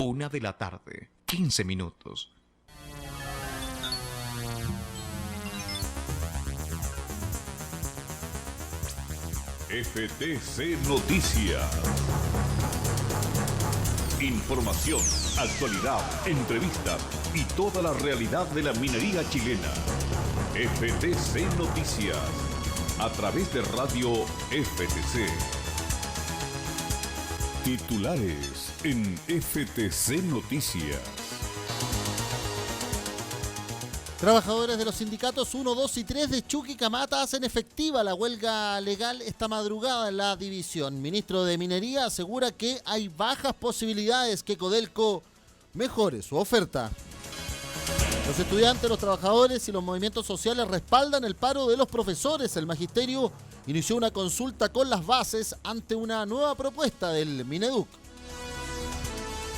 1:15 p.m. FTC Noticias. Información, actualidad, entrevistas y toda la realidad de la minería chilena. FTC Noticias, a través de Radio FTC. Titulares en FTC Noticias. Trabajadores de los sindicatos 1, 2 y 3 de Chuquicamata hacen efectiva la huelga legal esta madrugada en la división. Ministro de Minería asegura que hay bajas posibilidades que Codelco mejore su oferta. Los estudiantes, los trabajadores y los movimientos sociales respaldan el paro de los profesores. El magisterio inició una consulta con las bases ante una nueva propuesta del Mineduc.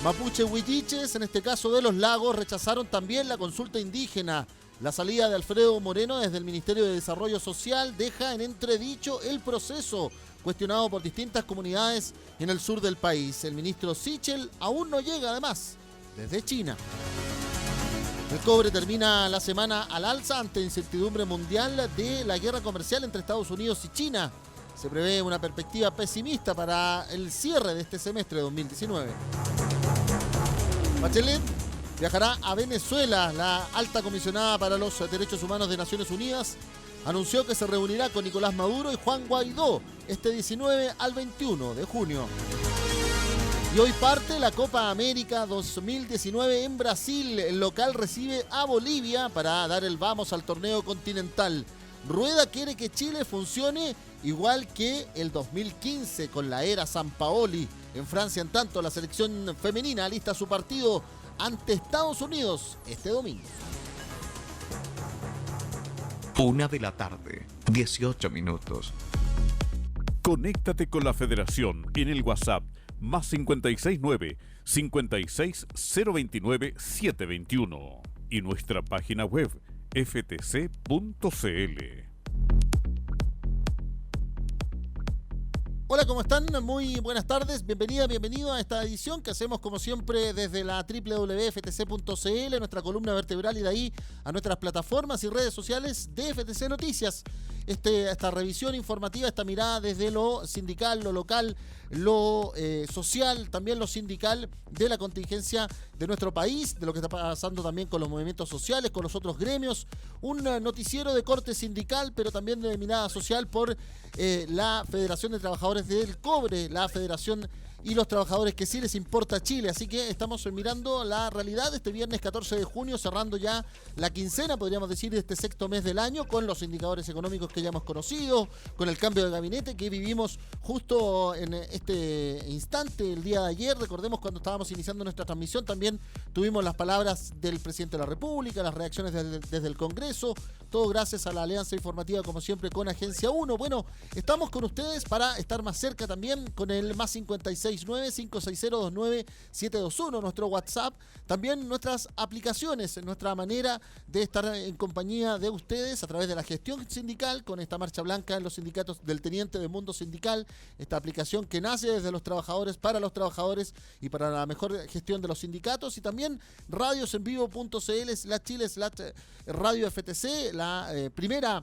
Mapuche huilliches, en este caso de Los Lagos, rechazaron también la consulta indígena. La salida de Alfredo Moreno desde el Ministerio de Desarrollo Social deja en entredicho el proceso, cuestionado por distintas comunidades en el sur del país. El ministro Sichel aún no llega, además, desde China. El cobre termina la semana al alza ante incertidumbre mundial de la guerra comercial entre Estados Unidos y China. Se prevé una perspectiva pesimista para el cierre de este semestre de 2019. Bachelet viajará a Venezuela. La alta comisionada para los derechos humanos de Naciones Unidas anunció que se reunirá con Nicolás Maduro y Juan Guaidó este 19 al 21 de junio. Y hoy parte la Copa América 2019 en Brasil. El local recibe a Bolivia para dar el vamos al torneo continental. Rueda quiere que Chile funcione igual que el 2015 con la era Sampaoli. En Francia, en tanto, la selección femenina alista su partido ante Estados Unidos este domingo. 1:18 p.m. Conéctate con la Federación en el WhatsApp más 569 56029 721 y nuestra página web ftc.cl. Hola, ¿cómo están? Muy buenas tardes, bienvenido a esta edición que hacemos como siempre desde la www.ftc.cl, nuestra columna vertebral, y de ahí a nuestras plataformas y redes sociales de FTC Noticias. Esta revisión informativa, esta mirada desde lo sindical, lo local, lo social, también lo sindical de la contingencia de nuestro país, de lo que está pasando también con los movimientos sociales, con los otros gremios. Un noticiero de corte sindical, pero también de mirada social por la Federación de Trabajadores del Cobre, la federación y los trabajadores que sí les importa Chile. Así que estamos mirando la realidad este viernes 14 de junio, cerrando ya la quincena, podríamos decir, de este sexto mes del año, con los indicadores económicos que ya hemos conocido, con el cambio de gabinete que vivimos justo en este instante, el día de ayer. Recordemos, cuando estábamos iniciando nuestra transmisión, también tuvimos las palabras del presidente de la República, las reacciones desde el Congreso, todo gracias a la alianza informativa, como siempre, con Agencia 1. Bueno, estamos con ustedes para estar más cerca también con el más 569-560-29721, nuestro WhatsApp, también nuestras aplicaciones, nuestra manera de estar en compañía de ustedes a través de la gestión sindical, con esta marcha blanca en los sindicatos del Teniente de Mundo Sindical, esta aplicación que nace desde los trabajadores para los trabajadores y para la mejor gestión de los sindicatos, y también radiosenvivo.cl/Chile/Radio FTC, la primera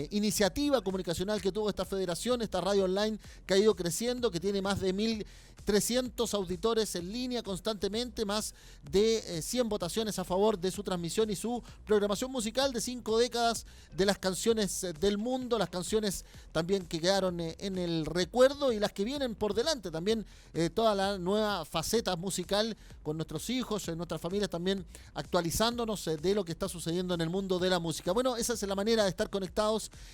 iniciativa comunicacional que tuvo esta federación, esta radio online que ha ido creciendo, que tiene más de 1.300 auditores en línea constantemente, más de 100 votaciones a favor de su transmisión y su programación musical de 5 décadas de las canciones del mundo, las canciones también que quedaron en el recuerdo y las que vienen por delante también, toda la nueva faceta musical con nuestros hijos, nuestras familias también actualizándonos de lo que está sucediendo en el mundo de la música. Bueno, esa es la manera de estar conectados,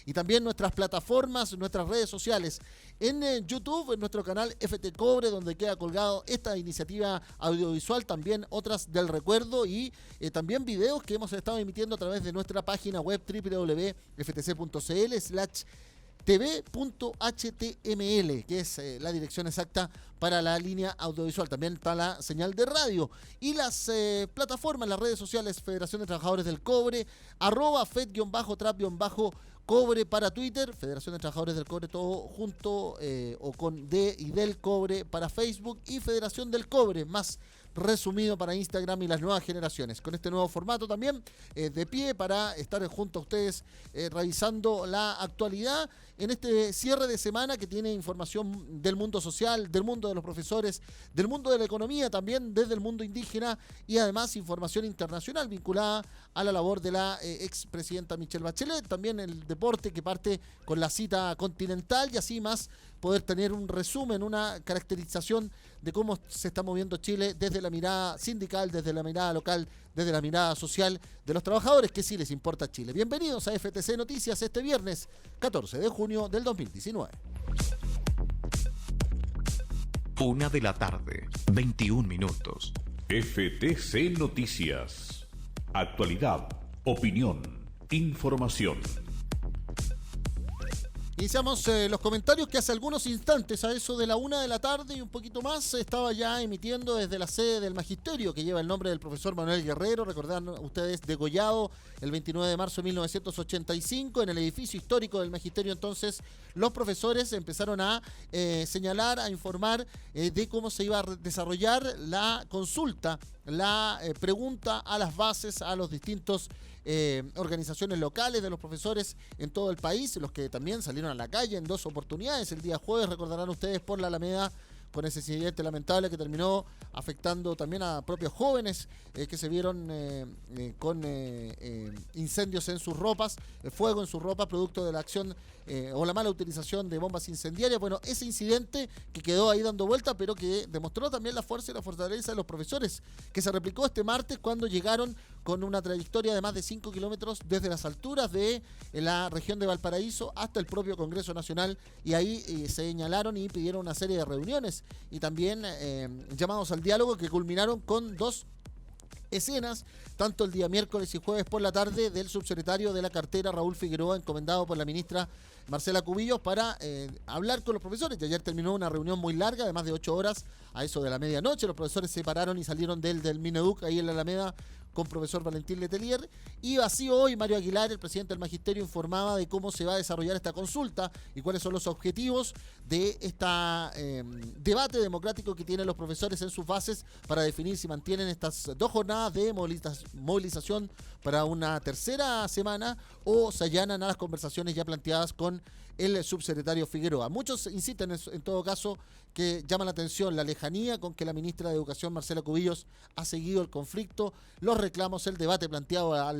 y también nuestras plataformas, nuestras redes sociales. En YouTube, en nuestro canal FT Cobre, donde queda colgado esta iniciativa audiovisual, también otras del recuerdo y también videos que hemos estado emitiendo a través de nuestra página web www.ftc.cl/tv.html, que es la dirección exacta para la línea audiovisual. También está la señal de radio y las plataformas, las redes sociales: Federación de Trabajadores del Cobre, @fed_trap_cobre para Twitter, Federación de Trabajadores del Cobre todo junto, o con D y del Cobre para Facebook, y Federación del Cobre más resumido para Instagram y las nuevas generaciones. Con este nuevo formato también de pie para estar junto a ustedes revisando la actualidad en este cierre de semana que tiene información del mundo social, del mundo de los profesores, del mundo de la economía también, desde el mundo indígena y además información internacional vinculada a la labor de la expresidenta Michelle Bachelet, también el deporte que parte con la cita continental y así más poder tener un resumen, una caracterización de cómo se está moviendo Chile desde la mirada sindical, desde la mirada local, desde la mirada social de los trabajadores que sí les importa a Chile. Bienvenidos a FTC Noticias este viernes 14 de junio del 2019. 1:00 PM, 21 minutos. FTC Noticias. Actualidad, opinión, información. Iniciamos los comentarios que hace algunos instantes, a eso de la 1:00 PM y un poquito más, estaba ya emitiendo desde la sede del Magisterio, que lleva el nombre del profesor Manuel Guerrero, recordarán ustedes, degollado el 29 de marzo de 1985, en el edificio histórico del Magisterio. Entonces, los profesores empezaron a señalar, a informar de cómo se iba a desarrollar la consulta, la pregunta a las bases, a los distintos organizaciones locales de los profesores en todo el país, los que también salieron a la calle en 2 oportunidades. El día jueves, recordarán ustedes, por la Alameda, con ese incidente lamentable que terminó afectando también a propios jóvenes que se vieron con incendios en sus ropas, fuego en sus ropas, producto de la acción o la mala utilización de bombas incendiarias. Bueno, ese incidente que quedó ahí dando vuelta, pero que demostró también la fuerza y la fortaleza de los profesores, que se replicó este martes cuando llegaron con una trayectoria de más de 5 kilómetros desde las alturas de la región de Valparaíso hasta el propio Congreso Nacional, y ahí señalaron y pidieron una serie de reuniones y también llamados al diálogo que culminaron con 2 escenas, tanto el día miércoles y jueves por la tarde, del subsecretario de la cartera Raúl Figueroa, encomendado por la ministra Marcela Cubillos, para hablar con los profesores. Y ayer terminó una reunión muy larga, de más de 8 horas, a eso de la medianoche. Los profesores se pararon y salieron del Mineduc, ahí en la Alameda, con profesor Valentín Letelier. Y así hoy Mario Aguilar, el presidente del Magisterio, informaba de cómo se va a desarrollar esta consulta y cuáles son los objetivos de este debate democrático que tienen los profesores en sus bases para definir si mantienen estas 2 jornadas de movilización para una tercera semana o se allanan a las conversaciones ya planteadas con el subsecretario Figueroa. Muchos insisten en todo caso que llama la atención la lejanía con que la ministra de Educación, Marcela Cubillos, ha seguido el conflicto, los reclamos, el debate planteado a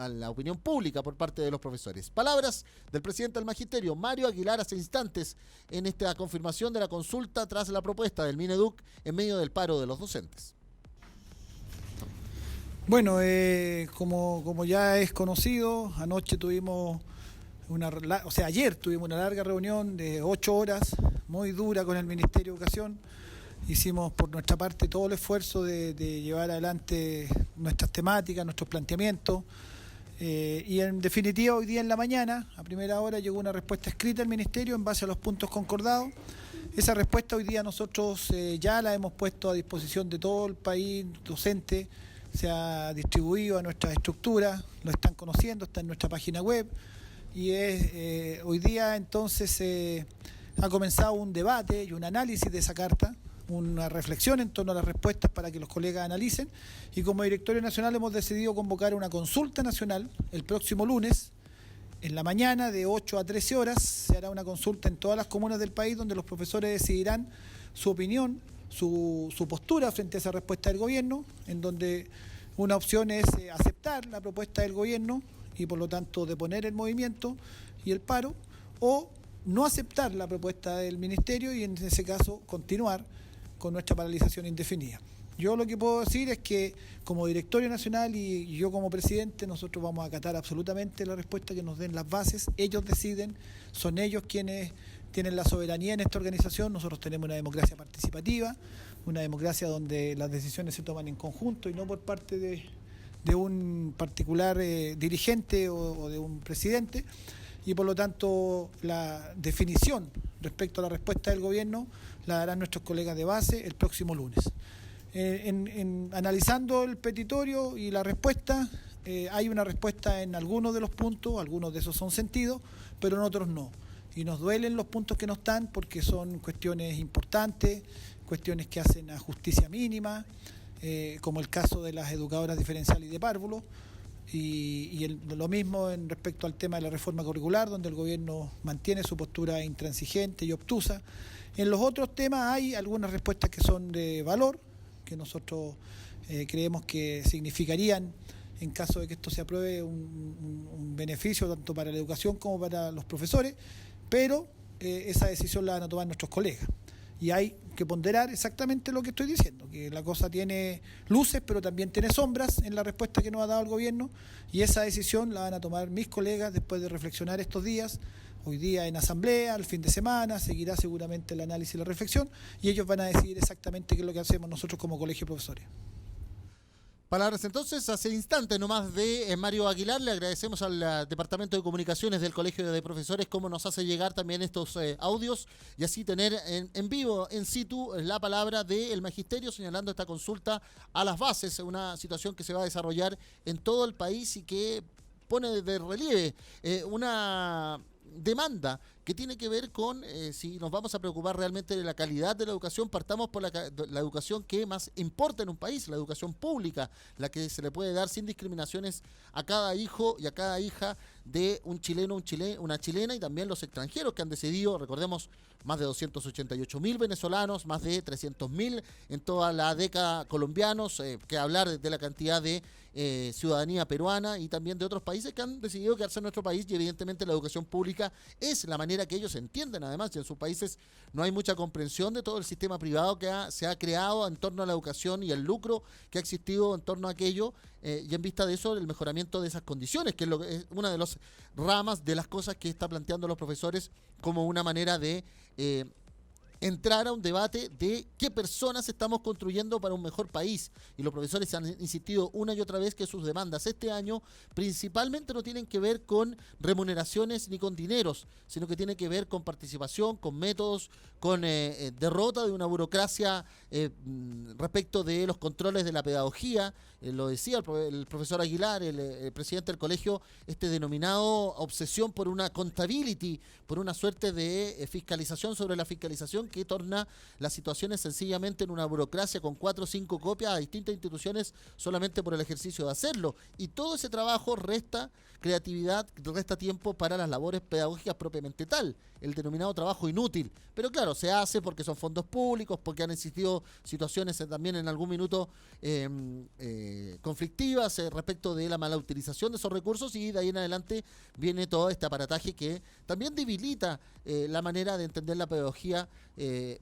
la opinión pública por parte de los profesores. Palabras del presidente del Magisterio, Mario Aguilar, hace instantes en esta confirmación de la consulta tras la propuesta del Mineduc en medio del paro de los docentes. Bueno, como ya es conocido, anoche tuvimos ayer tuvimos una larga reunión de 8 horas, muy dura con el Ministerio de Educación. Hicimos por nuestra parte todo el esfuerzo de llevar adelante nuestras temáticas, nuestros planteamientos. Y en definitiva, hoy día en la mañana, a primera hora, llegó una respuesta escrita al Ministerio en base a los puntos concordados. Esa respuesta hoy día nosotros ya la hemos puesto a disposición de todo el país docente. Se ha distribuido a nuestras estructuras, lo están conociendo, está en nuestra página web. Y hoy día entonces ha comenzado un debate y un análisis de esa carta, una reflexión en torno a las respuestas para que los colegas analicen, y como Directorio Nacional hemos decidido convocar una consulta nacional el próximo lunes, en la mañana de 8 a 13 horas, se hará una consulta en todas las comunas del país donde los profesores decidirán su opinión, su postura frente a esa respuesta del gobierno, en donde una opción es aceptar la propuesta del gobierno y por lo tanto deponer el movimiento y el paro, o no aceptar la propuesta del Ministerio y en ese caso continuar con nuestra paralización indefinida. Yo lo que puedo decir es que como Directorio Nacional y yo como presidente, nosotros vamos a acatar absolutamente la respuesta que nos den las bases. Ellos deciden, son ellos quienes tienen la soberanía en esta organización. Nosotros tenemos una democracia participativa, una democracia donde las decisiones se toman en conjunto y no por parte de un particular dirigente o de un presidente, y por lo tanto la definición respecto a la respuesta del gobierno la darán nuestros colegas de base el próximo lunes. Analizando el petitorio y la respuesta, hay una respuesta en algunos de los puntos, algunos de esos son sentidos, pero en otros no. Y nos duelen los puntos que no están porque son cuestiones importantes, cuestiones que hacen a justicia mínima, como el caso de las educadoras diferenciales y de párvulos, lo mismo en respecto al tema de la reforma curricular, donde el gobierno mantiene su postura intransigente y obtusa. En los otros temas hay algunas respuestas que son de valor, que nosotros creemos que significarían, en caso de que esto se apruebe, un beneficio tanto para la educación como para los profesores, pero esa decisión la van a tomar nuestros colegas. Y hay que ponderar exactamente lo que estoy diciendo, que la cosa tiene luces, pero también tiene sombras en la respuesta que nos ha dado el gobierno, y esa decisión la van a tomar mis colegas después de reflexionar estos días, hoy día en asamblea, el fin de semana, seguirá seguramente el análisis y la reflexión, y ellos van a decidir exactamente qué es lo que hacemos nosotros como colegio de profesores. Palabras entonces, hace instantes nomás de Mario Aguilar. Le agradecemos al Departamento de Comunicaciones del Colegio de Profesores cómo nos hace llegar también estos audios y así tener en vivo, en situ, la palabra del Magisterio señalando esta consulta a las bases, una situación que se va a desarrollar en todo el país y que pone de relieve una demanda que tiene que ver con si nos vamos a preocupar realmente de la calidad de la educación. Partamos por la educación que más importa en un país, la educación pública, la que se le puede dar sin discriminaciones a cada hijo y a cada hija de un chileno, una chilena, y también los extranjeros que han decidido, recordemos, más de 288.000 venezolanos, más de 300.000 en toda la década colombianos, que hablar de la cantidad de ciudadanía peruana y también de otros países que han decidido quedarse en nuestro país, y evidentemente la educación pública es la manera que ellos entienden. Además, y en sus países no hay mucha comprensión de todo el sistema privado que se ha creado en torno a la educación y el lucro que ha existido en torno a aquello, y en vista de eso el mejoramiento de esas condiciones, que es una de las ramas de las cosas que está planteando los profesores como una manera de entrar a un debate de qué personas estamos construyendo para un mejor país. Y los profesores han insistido una y otra vez que sus demandas este año principalmente no tienen que ver con remuneraciones ni con dineros, sino que tienen que ver con participación, con métodos, con derrota de una burocracia respecto de los controles de la pedagogía. Lo decía el profesor Aguilar, el presidente del colegio, denominado obsesión por una accountability, por una suerte de fiscalización sobre la fiscalización, que torna las situaciones sencillamente en una burocracia con 4 o 5 copias a distintas instituciones solamente por el ejercicio de hacerlo. Y todo ese trabajo resta creatividad, resta tiempo para las labores pedagógicas propiamente tal, el denominado trabajo inútil. Pero claro, se hace porque son fondos públicos, porque han existido situaciones también en algún minuto conflictivas respecto de la mala utilización de esos recursos, y de ahí en adelante viene todo este aparataje que también debilita la manera de entender la pedagogía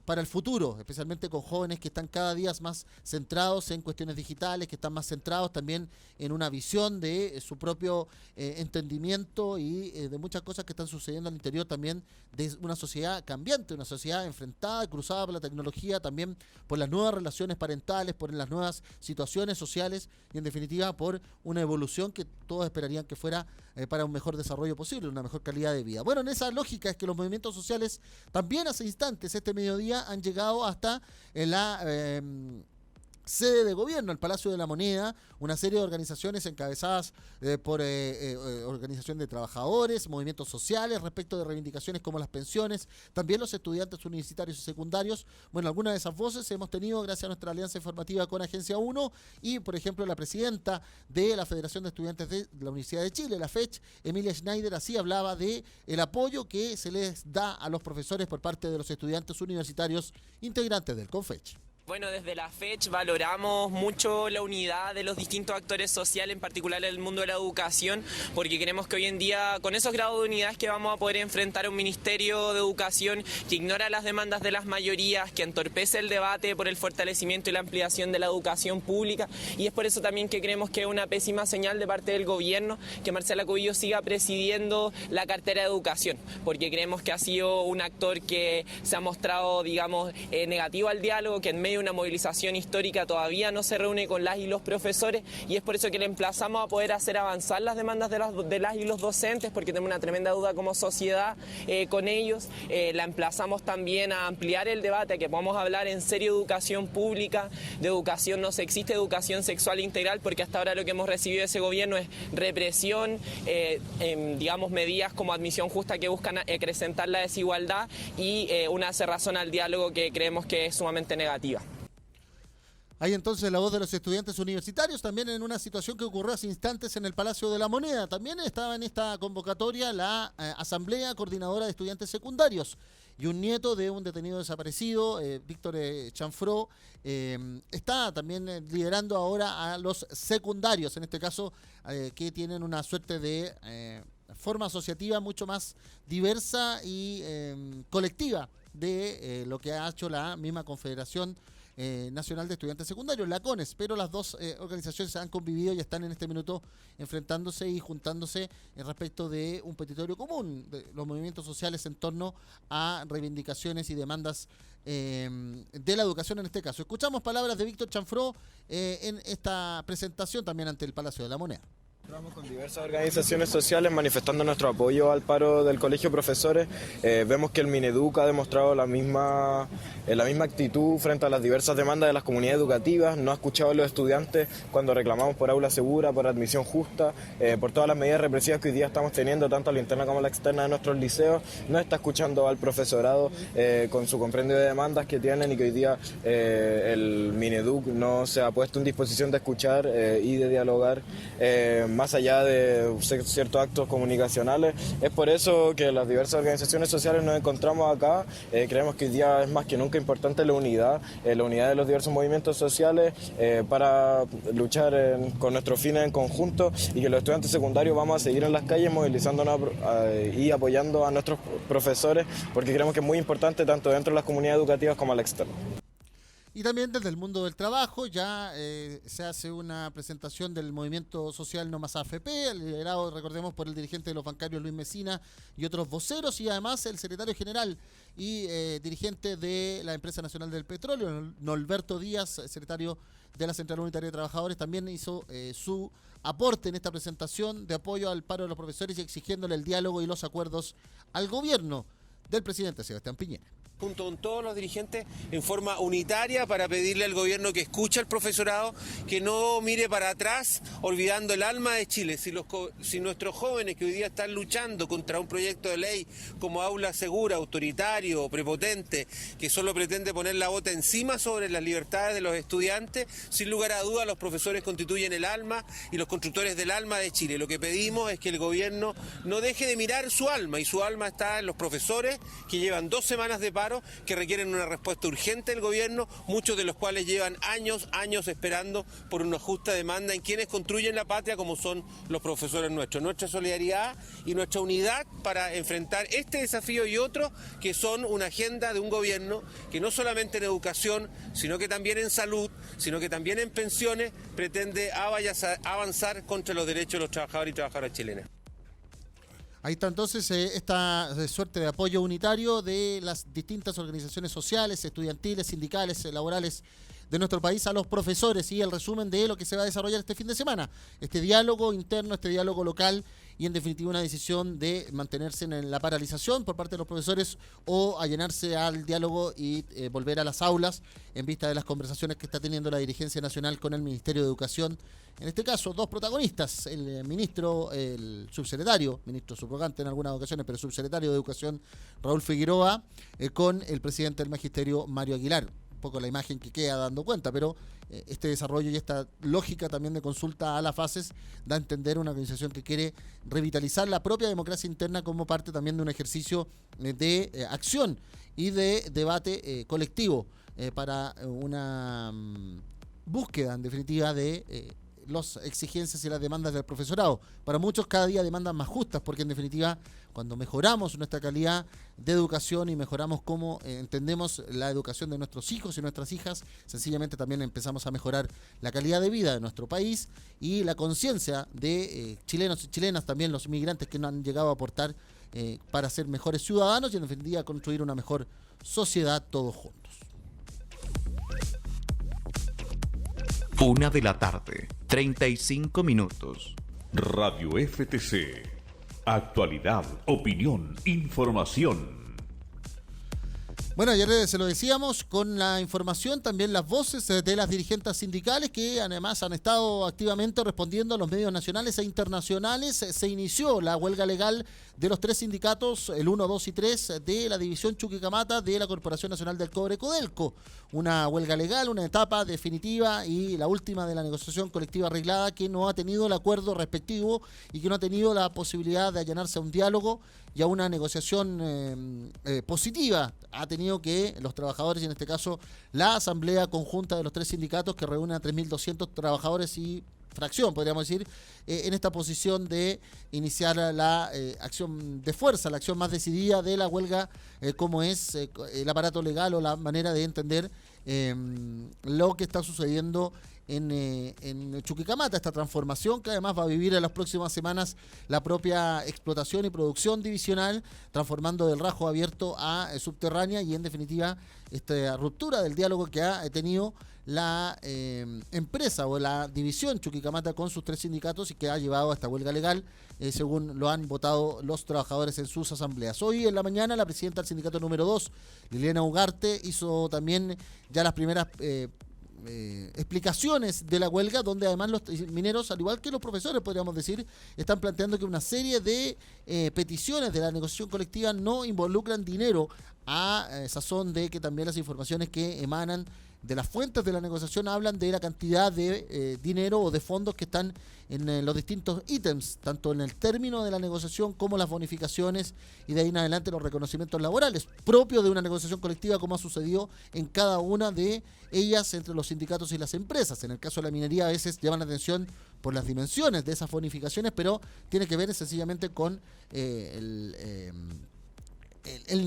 para el futuro, especialmente con jóvenes que están cada día más centrados en cuestiones digitales, que están más centrados también en una visión de su propio entendimiento y de muchas cosas que están sucediendo al interior también de una sociedad cambiante, una sociedad enfrentada, cruzada por la tecnología, también por las nuevas relaciones parentales, por las nuevas situaciones sociales y en definitiva por una evolución que todos esperarían que fuera para un mejor desarrollo posible, una mejor calidad de vida. Bueno, en esa lógica es que los movimientos sociales también hace instantes, este mediodía, han llegado hasta la sede de gobierno, el Palacio de la Moneda, una serie de organizaciones encabezadas por organización de trabajadores, movimientos sociales respecto de reivindicaciones como las pensiones, también los estudiantes universitarios y secundarios. Bueno, algunas de esas voces hemos tenido gracias a nuestra alianza informativa con Agencia 1 y, por ejemplo, la presidenta de la Federación de Estudiantes de la Universidad de Chile, la FECH, Emilia Schneider, así hablaba de el apoyo que se les da a los profesores por parte de los estudiantes universitarios integrantes del CONFECH. Bueno, desde la FECH valoramos mucho la unidad de los distintos actores sociales, en particular el mundo de la educación, porque creemos que hoy en día, con esos grados de unidad, es que vamos a poder enfrentar a un Ministerio de Educación que ignora las demandas de las mayorías, que entorpece el debate por el fortalecimiento y la ampliación de la educación pública, y es por eso también que creemos que es una pésima señal de parte del gobierno que Marcela Cubillos siga presidiendo la cartera de educación, porque creemos que ha sido un actor que se ha mostrado, digamos, negativo al diálogo, que en medio de una movilización histórica todavía no se reúne con las y los profesores, y es por eso que le emplazamos a poder hacer avanzar las demandas de las y los docentes, porque tenemos una tremenda duda como sociedad con ellos. La emplazamos también a ampliar el debate, a que podamos hablar en serio de educación pública, de educación no sexista, educación sexual integral, porque hasta ahora lo que hemos recibido de ese gobierno es represión, digamos, medidas como admisión justa que buscan acrecentar la desigualdad y una cerrazón al diálogo que creemos que es sumamente negativa. Hay entonces la voz de los estudiantes universitarios, también en una situación que ocurrió hace instantes en el Palacio de la Moneda. También estaba en esta convocatoria la Asamblea Coordinadora de Estudiantes Secundarios y un nieto de un detenido desaparecido, Víctor Chanfró, está también liderando ahora a los secundarios, en este caso, que tienen una suerte de forma asociativa mucho más diversa y colectiva de lo que ha hecho la misma Confederación Nacional de Estudiantes Secundarios, la CONES, pero las dos organizaciones han convivido y están en este minuto enfrentándose y juntándose respecto de un petitorio común, de los movimientos sociales en torno a reivindicaciones y demandas de la educación en este caso. Escuchamos palabras de Víctor Chanfró en esta presentación también ante el Palacio de la Moneda. Estamos con diversas organizaciones sociales manifestando nuestro apoyo al paro del Colegio de Profesores. Vemos que el Mineduc ha demostrado la misma actitud frente a las diversas demandas de las comunidades educativas. No ha escuchado a los estudiantes cuando reclamamos por aula segura, por admisión justa, por todas las medidas represivas que hoy día estamos teniendo, tanto a la interna como a la externa de nuestros liceos. No está escuchando al profesorado con su compendio de demandas que tienen y que hoy día el Mineduc no se ha puesto en disposición de escuchar y de dialogar más allá de ciertos actos comunicacionales. Es por eso que las diversas organizaciones sociales nos encontramos acá. Creemos que hoy día es más que nunca importante la unidad de los diversos movimientos sociales para luchar con nuestros fines en conjunto, y que los estudiantes secundarios vamos a seguir en las calles movilizándonos y apoyando a nuestros profesores, porque creemos que es muy importante tanto dentro de las comunidades educativas como al externo. Y también desde el mundo del trabajo ya se hace una presentación del movimiento social No Más AFP, liderado, recordemos, por el dirigente de los bancarios Luis Mesina y otros voceros, y además el secretario general y dirigente de la Empresa Nacional del Petróleo, Norberto Díaz, secretario de la Central Unitaria de Trabajadores, también hizo su aporte en esta presentación de apoyo al paro de los profesores y exigiéndole el diálogo y los acuerdos al gobierno del presidente Sebastián Piñera. Junto con todos los dirigentes en forma unitaria para pedirle al gobierno que escuche al profesorado, que no mire para atrás olvidando el alma de Chile. Si nuestros jóvenes que hoy día están luchando contra un proyecto de ley como aula segura, autoritario, prepotente, que solo pretende poner la bota encima sobre las libertades de los estudiantes, sin lugar a dudas los profesores constituyen el alma y los constructores del alma de Chile. Lo que pedimos es que el gobierno no deje de mirar su alma, y su alma está en los profesores que llevan 2 semanas de paro, que requieren una respuesta urgente del gobierno, muchos de los cuales llevan años esperando por una justa demanda en quienes construyen la patria, como son los profesores nuestros. Nuestra solidaridad y nuestra unidad para enfrentar este desafío y otros que son una agenda de un gobierno que no solamente en educación, sino que también en salud, sino que también en pensiones, pretende avanzar contra los derechos de los trabajadores y trabajadoras chilenas. Ahí está entonces esta suerte de apoyo unitario de las distintas organizaciones sociales, estudiantiles, sindicales, laborales de nuestro país a los profesores, y el resumen de lo que se va a desarrollar este fin de semana. Este diálogo interno, este diálogo local y en definitiva una decisión de mantenerse en la paralización por parte de los profesores o allanarse al diálogo y volver a las aulas en vista de las conversaciones que está teniendo la dirigencia nacional con el Ministerio de Educación. En este caso, 2 protagonistas, el subsecretario, ministro subrogante en algunas ocasiones, pero subsecretario de Educación, Raúl Figueroa, con el presidente del Magisterio, Mario Aguilar. Un poco la imagen que queda dando cuenta, pero este desarrollo y esta lógica también de consulta a las fases da a entender una organización que quiere revitalizar la propia democracia interna como parte también de un ejercicio de acción y de debate colectivo para una búsqueda, en definitiva, de las exigencias y las demandas del profesorado. Para muchos cada día demandas más justas, porque en definitiva cuando mejoramos nuestra calidad de educación y mejoramos cómo entendemos la educación de nuestros hijos y nuestras hijas, sencillamente también empezamos a mejorar la calidad de vida de nuestro país y la conciencia de chilenos y chilenas, también los inmigrantes que nos han llegado a aportar para ser mejores ciudadanos y en definitiva construir una mejor sociedad todos juntos. 1:35 p.m. Radio FTC. Actualidad, opinión, información. Bueno, ayer se lo decíamos con la información, también las voces de las dirigentes sindicales que además han estado activamente respondiendo a los medios nacionales e internacionales. Se inició la huelga legal de los 3 sindicatos, el 1, 2 y 3 de la división Chuquicamata de la Corporación Nacional del Cobre, Codelco. Una huelga legal, una etapa definitiva y la última de la negociación colectiva arreglada que no ha tenido el acuerdo respectivo y que no ha tenido la posibilidad de allanarse a un diálogo y a una negociación positiva. Ha tenido que los trabajadores, y en este caso la asamblea conjunta de los 3 sindicatos que reúnen a 3.200 trabajadores y fracción, podríamos decir, en esta posición de iniciar la acción de fuerza, la acción más decidida de la huelga, como es el aparato legal o la manera de entender lo que está sucediendo en Chuquicamata, esta transformación que además va a vivir en las próximas semanas la propia explotación y producción divisional, transformando del rajo abierto a subterránea y en definitiva esta ruptura del diálogo que ha tenido la empresa o la división Chuquicamata con sus 3 sindicatos y que ha llevado a esta huelga legal, según lo han votado los trabajadores en sus asambleas. Hoy en la mañana la presidenta del sindicato número 2, Liliana Ugarte, hizo también ya las primeras explicaciones de la huelga, donde además los mineros, al igual que los profesores, podríamos decir, están planteando que una serie de peticiones de la negociación colectiva no involucran dinero, a sazón de que también las informaciones que emanan de las fuentes de la negociación hablan de la cantidad de dinero o de fondos que están en los distintos ítems, tanto en el término de la negociación como las bonificaciones y de ahí en adelante los reconocimientos laborales, propios de una negociación colectiva como ha sucedido en cada una de ellas entre los sindicatos y las empresas. En el caso de la minería a veces llaman la atención por las dimensiones de esas bonificaciones, pero tiene que ver sencillamente con el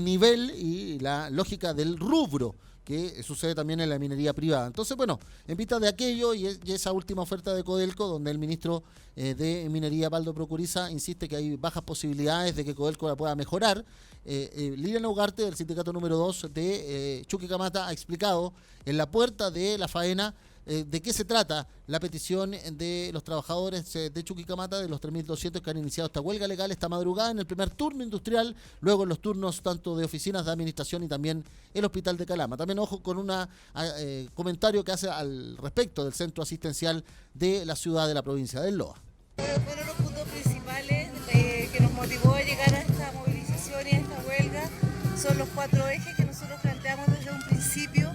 nivel y la lógica del rubro que sucede también en la minería privada. Entonces, bueno, en vista de aquello y esa última oferta de Codelco, donde el ministro de Minería, Baldo Procuriza, insiste que hay bajas posibilidades de que Codelco la pueda mejorar, Liliana Ugarte, del sindicato número 2 de Chuquicamata, ha explicado en la puerta de la faena de qué se trata la petición de los trabajadores de Chuquicamata, de los 3.200 que han iniciado esta huelga legal esta madrugada en el primer turno industrial, luego en los turnos tanto de oficinas de administración y también el hospital de Calama. También ojo con un comentario que hace al respecto del centro asistencial de la ciudad de la provincia del Loa. Fueron los puntos principales que nos motivó a llegar a esta movilización y a esta huelga. Son los 4 ejes que nosotros planteamos desde un principio.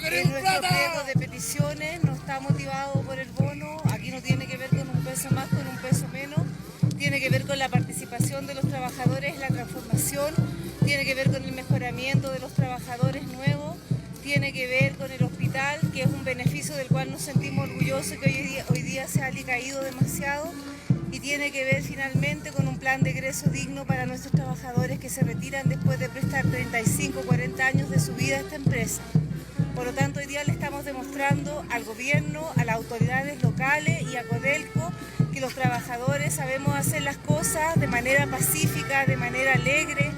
En nuestro pliego de peticiones no está motivado por el bono, aquí no tiene que ver con un peso más, con un peso menos, tiene que ver con la participación de los trabajadores en la transformación, tiene que ver con el mejoramiento de los trabajadores nuevos, tiene que ver con el hospital, que es un beneficio del cual nos sentimos orgullosos que hoy día se ha decaído demasiado, y tiene que ver finalmente con un plan de egreso digno para nuestros trabajadores que se retiran después de prestar 35 o 40 años de su vida a esta empresa. Por lo tanto, hoy día le estamos demostrando al gobierno, a las autoridades locales y a Codelco que los trabajadores sabemos hacer las cosas de manera pacífica, de manera alegre,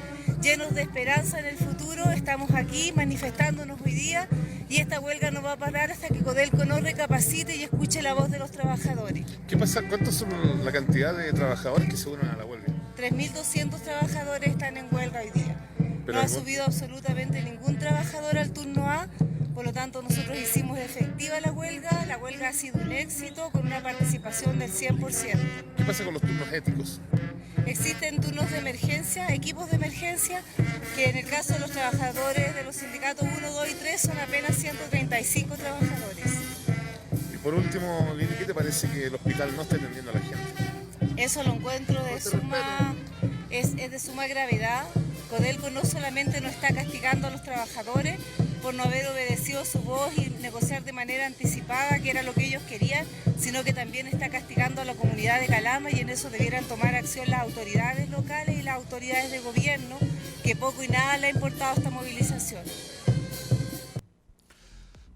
llenos de esperanza en el futuro. Estamos aquí manifestándonos hoy día y esta huelga no va a parar hasta que Codelco no recapacite y escuche la voz de los trabajadores. ¿Qué pasa? ¿Cuántos son la cantidad de trabajadores que se unen a la huelga? 3.200 trabajadores están en huelga hoy día. No ha subido absolutamente ningún trabajador al turno A. Por lo tanto, nosotros hicimos efectiva la huelga ha sido un éxito con una participación del 100%. ¿Qué pasa con los turnos éticos? Existen turnos de emergencia, equipos de emergencia, que en el caso de los trabajadores de los sindicatos 1, 2 y 3 son apenas 135 trabajadores. Y por último, Lili, ¿qué te parece que el hospital no esté atendiendo a la gente? Eso lo encuentro de suma gravedad. Codelco no solamente no está castigando a los trabajadores por no haber obedecido su voz y negociar de manera anticipada, que era lo que ellos querían, sino que también está castigando a la comunidad de Calama, y en eso debieran tomar acción las autoridades locales y las autoridades de gobierno, que poco y nada le ha importado esta movilización.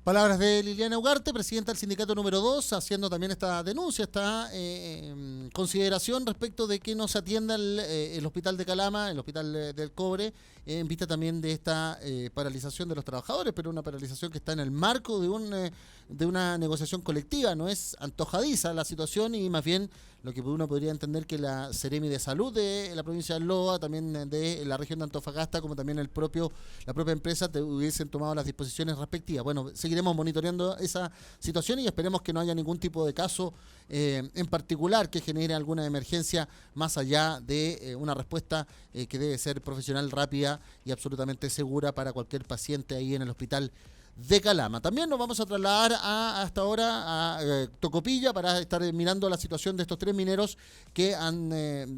Palabras de Liliana Ugarte, presidenta del sindicato número 2, haciendo también esta denuncia, esta consideración respecto de que no se atienda el hospital de Calama, el hospital del Cobre, en vista también de esta paralización de los trabajadores, pero una paralización que está en el marco de una negociación colectiva. No es antojadiza la situación y más bien lo que uno podría entender que la Seremi de Salud de la provincia de Loa, también de la región de Antofagasta, como también la propia empresa hubiesen tomado las disposiciones respectivas. Bueno, seguiremos monitoreando esa situación y esperemos que no haya ningún tipo de caso en particular que genere alguna emergencia más allá de una respuesta que debe ser profesional, rápida y absolutamente segura para cualquier paciente ahí en el hospital de Calama. También nos vamos a trasladar hasta ahora a Tocopilla para estar mirando la situación de estos 3 mineros que han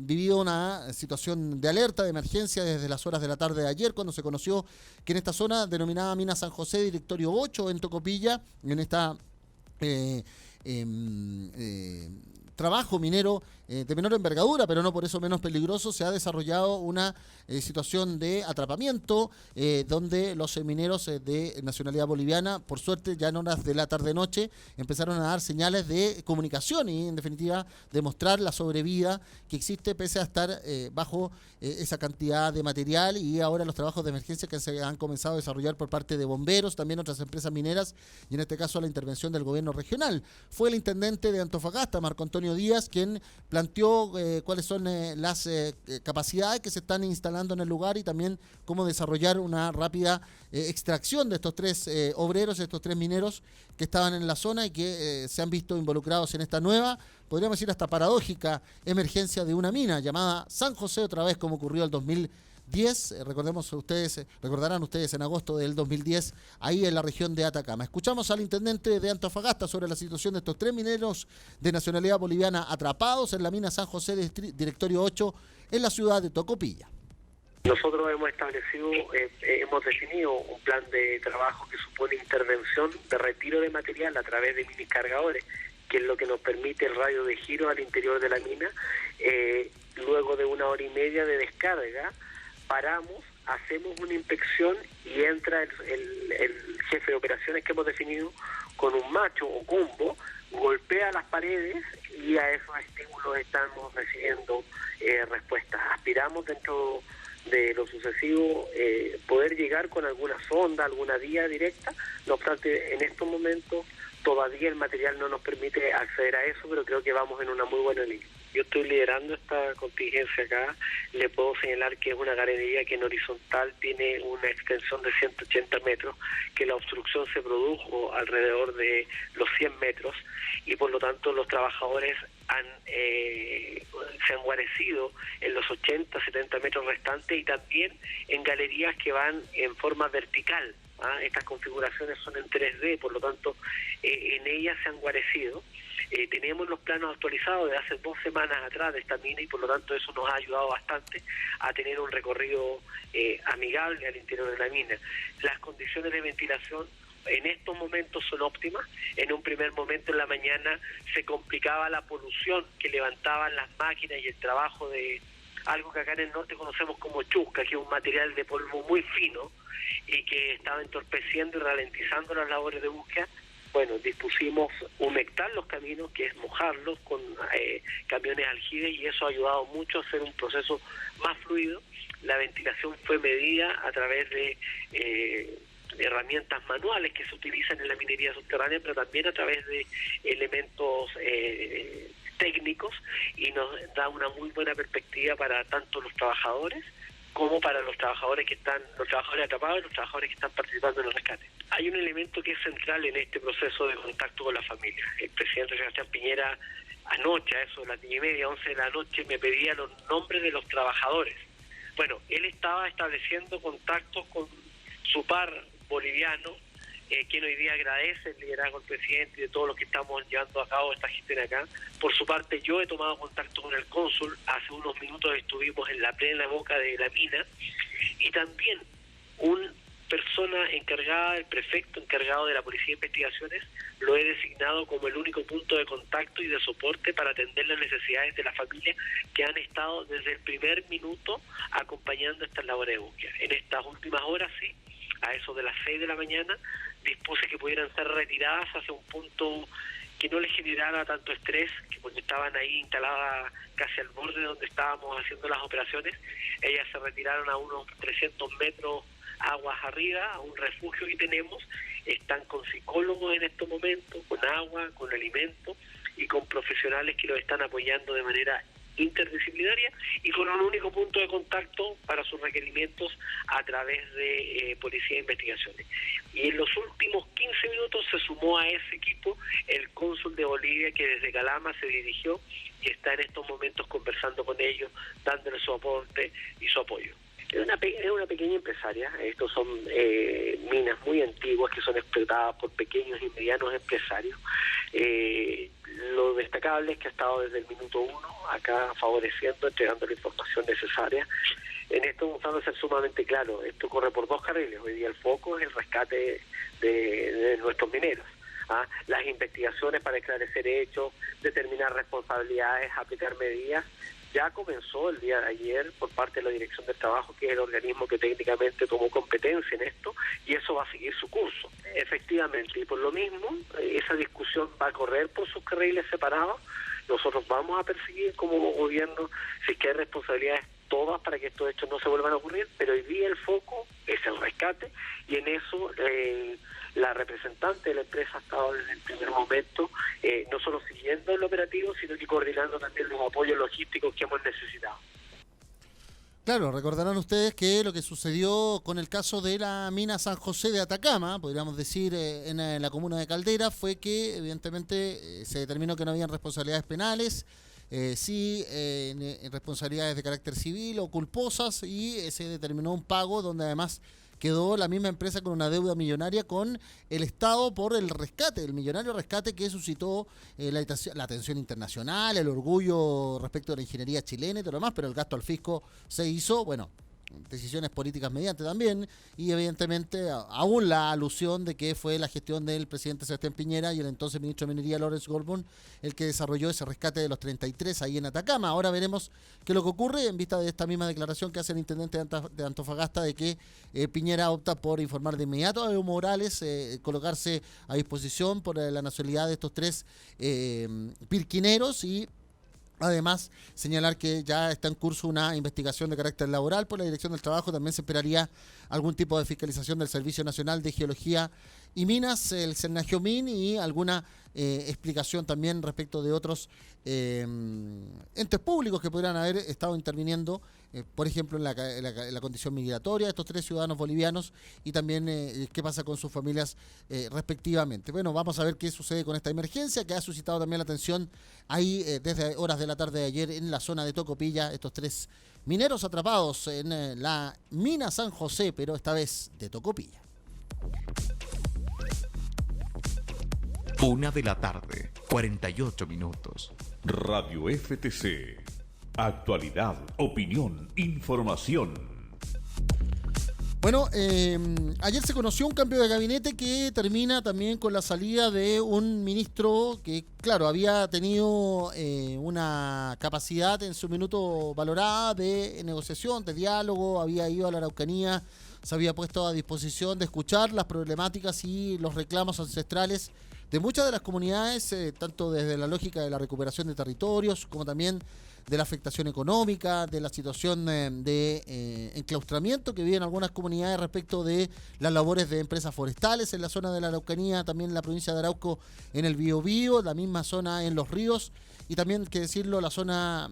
vivido una situación de alerta, de emergencia desde las horas de la tarde de ayer, cuando se conoció que en esta zona denominada Mina San José, Directorio 8 en Tocopilla, en esta trabajo minero de menor envergadura, pero no por eso menos peligroso, se ha desarrollado una situación de atrapamiento donde los mineros de nacionalidad boliviana, por suerte ya en horas de la tarde-noche, empezaron a dar señales de comunicación y en definitiva demostrar la sobrevida que existe pese a estar bajo esa cantidad de material, y ahora los trabajos de emergencia que se han comenzado a desarrollar por parte de bomberos, también otras empresas mineras y en este caso la intervención del gobierno regional. Fue el intendente de Antofagasta, Marco Antonio Díaz, quien planteó cuáles son las capacidades que se están instalando en el lugar y también cómo desarrollar una rápida extracción de estos 3 obreros, estos 3 mineros que estaban en la zona y que se han visto involucrados en esta nueva, podríamos decir hasta paradójica, emergencia de una mina llamada San José, otra vez como ocurrió el 2010, recordarán ustedes en agosto del 2010, ahí en la región de Atacama. Escuchamos al intendente de Antofagasta sobre la situación de estos 3 mineros de nacionalidad boliviana atrapados en la mina San José, Directorio 8, en la ciudad de Tocopilla. Nosotros hemos definido un plan de trabajo que supone intervención de retiro de material a través de mini cargadores, que es lo que nos permite el radio de giro al interior de la mina. Luego de 1 hora y media de descarga, paramos, hacemos una inspección y entra el jefe de operaciones que hemos definido con un macho o combo, golpea las paredes y a esos estímulos estamos recibiendo respuestas. Aspiramos dentro de lo sucesivo poder llegar con alguna sonda, alguna vía directa. No obstante, en estos momentos todavía el material no nos permite acceder a eso, pero creo que vamos en una muy buena línea. Yo estoy liderando esta contingencia acá. Le puedo señalar que es una galería que en horizontal tiene una extensión de 180 metros, que la obstrucción se produjo alrededor de los 100 metros y por lo tanto los trabajadores se han guarecido en los 80, 70 metros restantes y también en galerías que van en forma vertical. Estas configuraciones son en 3D, por lo tanto en ellas se han guarecido. Tenemos los planos actualizados de hace 2 semanas atrás de esta mina y por lo tanto eso nos ha ayudado bastante a tener un recorrido amigable al interior de la mina. Las condiciones de ventilación en estos momentos son óptimas. En un primer momento en la mañana se complicaba la polución que levantaban las máquinas y el trabajo de algo que acá en el norte conocemos como chusca, que es un material de polvo muy fino y que estaba entorpeciendo y ralentizando las labores de búsqueda. Bueno, dispusimos humectar los caminos, que es mojarlos con camiones aljibes, y eso ha ayudado mucho a hacer un proceso más fluido. La ventilación fue medida a través de herramientas manuales que se utilizan en la minería subterránea, pero también a través de elementos técnicos, y nos da una muy buena perspectiva para tanto los trabajadores como para los trabajadores atrapados y los trabajadores que están participando en el rescate. Hay un elemento que es central en este proceso de contacto con la familia. El presidente Sebastián Piñera anoche, a eso de las 10:30, 11 de la noche, me pedía los nombres de los trabajadores. Bueno, él estaba estableciendo contactos con su par boliviano, quien hoy día agradece el liderazgo del presidente y de todos los que estamos llevando a cabo esta gestión acá. Por su parte, yo he tomado contacto con el cónsul. Hace unos minutos estuvimos en la plena boca de la mina, y también una persona encargada, el prefecto encargado de la Policía de Investigaciones, lo he designado como el único punto de contacto y de soporte para atender las necesidades de la familia que han estado desde el primer minuto acompañando estas labores de búsqueda. En estas últimas horas, sí, a eso de las 6 de la mañana, dispuse que pudieran ser retiradas hacia un punto que no les generara tanto estrés, que porque estaban ahí instaladas casi al borde donde estábamos haciendo las operaciones. Ellas se retiraron a unos 300 metros aguas arriba, a un refugio que tenemos. Están con psicólogos en estos momentos, con agua, con alimento y con profesionales que los están apoyando de manera interdisciplinaria y con un único punto de contacto para sus requerimientos a través de Policía de Investigaciones. Y en los últimos 15 minutos se sumó a ese equipo el cónsul de Bolivia, que desde Calama se dirigió y está en estos momentos conversando con ellos, dándole su aporte y su apoyo. Es una pequeña empresaria. Estos son minas muy antiguas que son explotadas por pequeños y medianos empresarios. Lo destacable es que ha estado desde el minuto 1 acá favoreciendo, entregando la información necesaria. En esto vamos a ser sumamente claro, esto corre por 2 carriles. Hoy día el foco es el rescate de nuestros mineros. Las investigaciones para esclarecer hechos, determinar responsabilidades, aplicar medidas. Ya comenzó el día de ayer por parte de la Dirección del Trabajo, que es el organismo que técnicamente tomó competencia en esto, y eso va a seguir su curso. Efectivamente, y por lo mismo, esa discusión va a correr por sus carriles separados. Nosotros vamos a perseguir como gobierno si es que hay responsabilidades todas para que estos hechos no se vuelvan a ocurrir, pero hoy día el foco es el rescate, y en eso la representante de la empresa ha estado desde el primer momento, no solo siguiendo el operativo, sino que coordinando también los apoyos logísticos que hemos necesitado. Claro, recordarán ustedes que lo que sucedió con el caso de la mina San José de Atacama, podríamos decir en la comuna de Caldera, fue que evidentemente se determinó que no habían responsabilidades penales, sí en responsabilidades de carácter civil o culposas, y se determinó un pago donde además quedó la misma empresa con una deuda millonaria con el Estado por el rescate, el millonario rescate que suscitó la atención internacional, el orgullo respecto de la ingeniería chilena y todo lo demás, pero el gasto al fisco se hizo, bueno, decisiones políticas mediante también, y evidentemente aún la alusión de que fue la gestión del presidente Sebastián Piñera y el entonces ministro de Minería Lawrence Goldburn el que desarrolló ese rescate de los 33 ahí en Atacama. Ahora veremos qué es lo que ocurre en vista de esta misma declaración que hace el intendente de Antofagasta de que Piñera opta por informar de inmediato a Evo Morales, colocarse a disposición por la nacionalidad de estos 3 pirquineros, y además, señalar que ya está en curso una investigación de carácter laboral por la Dirección del Trabajo. También se esperaría algún tipo de fiscalización del Servicio Nacional de Geología y Minas, el Cernageomin, y alguna explicación también respecto de otros entes públicos que podrían haber estado interviniendo, por ejemplo, en la condición migratoria de estos 3 ciudadanos bolivianos, y también qué pasa con sus familias respectivamente. Bueno, vamos a ver qué sucede con esta emergencia que ha suscitado también la atención ahí desde horas de la tarde de ayer en la zona de Tocopilla, estos 3 mineros atrapados en la mina San José, pero esta vez de Tocopilla. 1 de la tarde, 48 minutos. Radio FTC. Actualidad, opinión, información. Bueno, ayer se conoció un cambio de gabinete que termina también con la salida de un ministro que, claro, había tenido una capacidad en su minuto valorada de negociación, de diálogo, había ido a la Araucanía, se había puesto a disposición de escuchar las problemáticas y los reclamos ancestrales de muchas de las comunidades, tanto desde la lógica de la recuperación de territorios, como también de la afectación económica, de la situación de enclaustramiento que viven algunas comunidades respecto de las labores de empresas forestales en la zona de la Araucanía, también en la provincia de Arauco, en el Biobío, la misma zona en los ríos, y también, que decirlo, la zona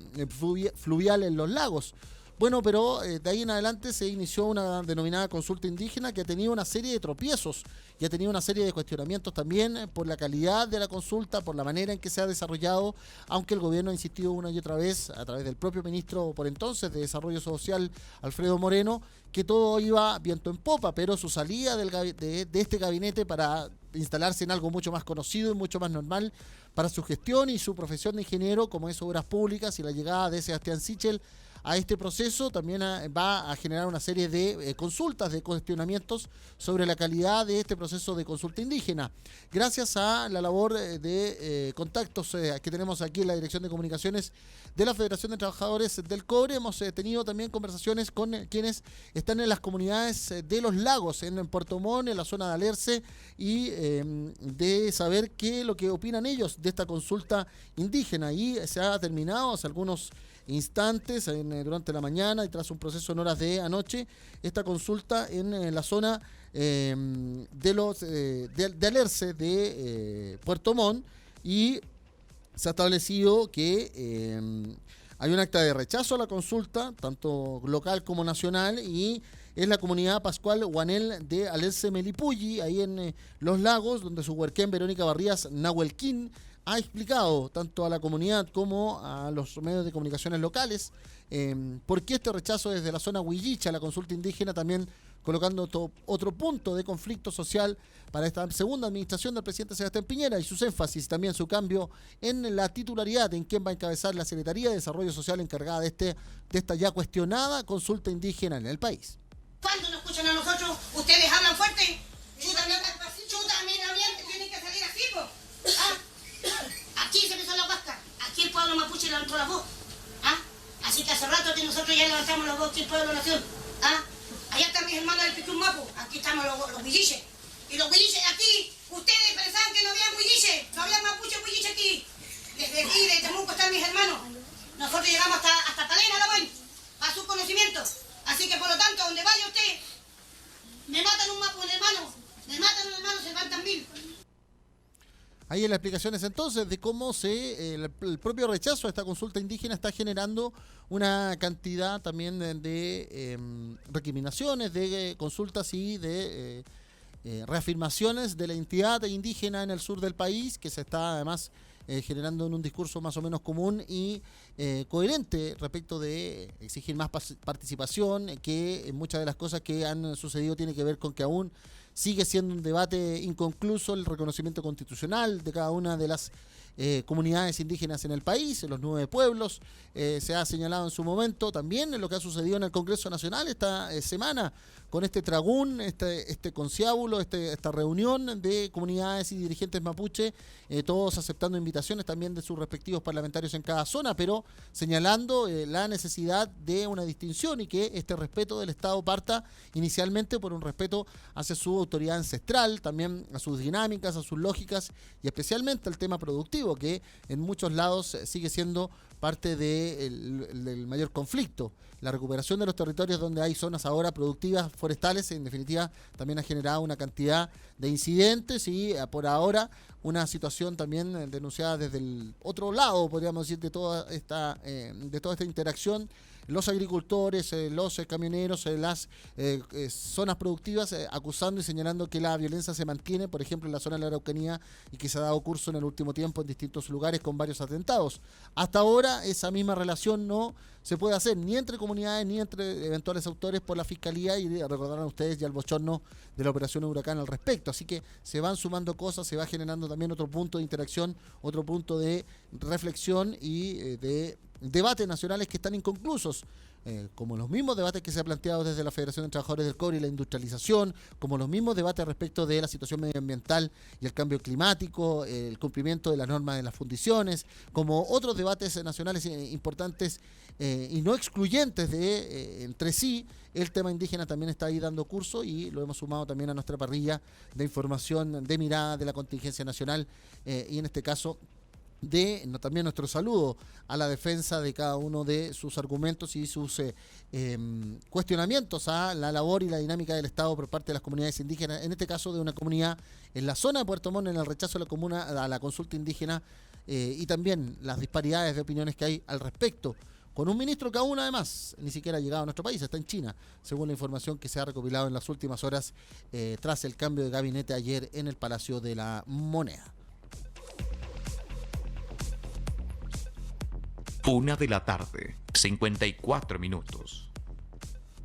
fluvial en los lagos. Bueno, pero de ahí en adelante se inició una denominada consulta indígena que ha tenido una serie de tropiezos y ha tenido una serie de cuestionamientos también por la calidad de la consulta, por la manera en que se ha desarrollado, aunque el gobierno ha insistido una y otra vez, a través del propio ministro por entonces de Desarrollo Social, Alfredo Moreno, que todo iba viento en popa, pero su salida de este gabinete para instalarse en algo mucho más conocido y mucho más normal para su gestión y su profesión de ingeniero, como es Obras Públicas, y la llegada de Sebastián Sichel a este proceso, también va a generar una serie de consultas, de cuestionamientos sobre la calidad de este proceso de consulta indígena. Gracias a la labor de contactos que tenemos aquí en la Dirección de Comunicaciones de la Federación de Trabajadores del Cobre, hemos tenido también conversaciones con quienes están en las comunidades de Los Lagos, en Puerto Montt, en la zona de Alerce, y de saber qué es lo que opinan ellos de esta consulta indígena. Y se ha terminado hace algunos instantes durante la mañana y tras un proceso en horas de anoche esta consulta en la zona de Alerce de Puerto Montt, y se ha establecido que hay un acta de rechazo a la consulta, tanto local como nacional, y es la comunidad Pascual Guanel de Alerce Melipulli, ahí en Los Lagos, donde su huerquén Verónica Barrías Nahuelquín ha explicado tanto a la comunidad como a los medios de comunicaciones locales por qué este rechazo desde la zona Huilliche a la consulta indígena, también colocando otro punto de conflicto social para esta segunda administración del presidente Sebastián Piñera, y sus énfasis, también su cambio en la titularidad, en quién va a encabezar la Secretaría de Desarrollo Social encargada de esta ya cuestionada consulta indígena en el país. Cuando nos escuchan a nosotros, ustedes hablan fuerte. Chuta, mira bien, tienen que salir así, po. Aquí se empezó la huasca. Aquí el pueblo mapuche levantó la voz. Así que hace rato que nosotros ya levantamos la voz aquí el pueblo nación. Allá están mis hermanos del Pichún Mapu. Aquí estamos los huilliches. Y los huilliches aquí, ustedes pensaban que no había huilliches, no había mapuche huilliche aquí. Desde aquí, de Temuco, están mis hermanos. Nosotros llegamos hasta Palena, la buen, a sus conocimientos. Así que por lo tanto, donde vaya usted, me matan un mapu, un hermano, se levantan 1000. Ahí en las explicaciones entonces de cómo el propio rechazo a esta consulta indígena está generando una cantidad también de recriminaciones, de consultas y de reafirmaciones de la identidad indígena en el sur del país, que se está además generando en un discurso más o menos común y coherente respecto de exigir más participación, que muchas de las cosas que han sucedido tiene que ver con que aún sigue siendo un debate inconcluso el reconocimiento constitucional de cada una de las comunidades indígenas en el país, en los 9 pueblos. Se ha señalado en su momento también lo que ha sucedido en el Congreso Nacional esta semana, con este tragún, este conciábulo, esta reunión de comunidades y dirigentes mapuche, todos aceptando invitaciones también de sus respectivos parlamentarios en cada zona, pero señalando la necesidad de una distinción y que este respeto del Estado parta inicialmente por un respeto hacia su autoridad ancestral, también a sus dinámicas, a sus lógicas y especialmente al tema productivo, que en muchos lados sigue siendo parte del mayor conflicto. La recuperación de los territorios donde hay zonas ahora productivas forestales, en definitiva, también ha generado una cantidad de incidentes y por ahora una situación también denunciada desde el otro lado, podríamos decir, de toda esta interacción. Los agricultores, los camioneros, las zonas productivas acusando y señalando que la violencia se mantiene, por ejemplo, en la zona de la Araucanía, y que se ha dado curso en el último tiempo en distintos lugares con varios atentados. Hasta ahora esa misma relación no se puede hacer ni entre comunidades ni entre eventuales autores por la Fiscalía, y recordarán ustedes ya el bochorno de la operación Huracán al respecto. Así que se van sumando cosas, se va generando también otro punto de interacción, otro punto de reflexión y de debates nacionales que están inconclusos, como los mismos debates que se han planteado desde la Federación de Trabajadores del Cobre y la industrialización, como los mismos debates respecto de la situación medioambiental y el cambio climático, el cumplimiento de las normas de las fundiciones, como otros debates nacionales importantes y no excluyentes entre sí. El tema indígena también está ahí dando curso y lo hemos sumado también a nuestra parrilla de información de mirada de la contingencia nacional y en este caso también nuestro saludo a la defensa de cada uno de sus argumentos y sus cuestionamientos a la labor y la dinámica del Estado por parte de las comunidades indígenas, en este caso de una comunidad en la zona de Puerto Montt, en el rechazo a la consulta indígena y también las disparidades de opiniones que hay al respecto, con un ministro que aún además ni siquiera ha llegado a nuestro país, está en China, según la información que se ha recopilado en las últimas horas tras el cambio de gabinete ayer en el Palacio de la Moneda. 1 de la tarde, 54 minutos.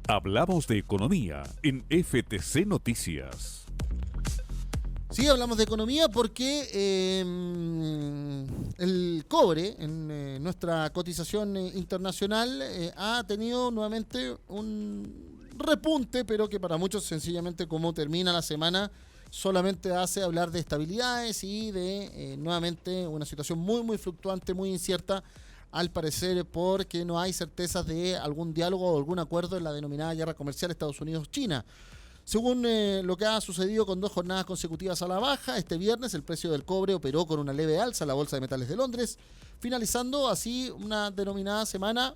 Hablamos de economía en FTC Noticias. Sí, hablamos de economía porque el cobre en nuestra cotización internacional ha tenido nuevamente un repunte, pero que para muchos sencillamente como termina la semana solamente hace hablar de estabilidades y de nuevamente una situación muy muy fluctuante, muy incierta, al parecer porque no hay certezas de algún diálogo o algún acuerdo en la denominada guerra comercial Estados Unidos-China. Según lo que ha sucedido con 2 jornadas consecutivas a la baja, este viernes el precio del cobre operó con una leve alza en la Bolsa de Metales de Londres, finalizando así una denominada semana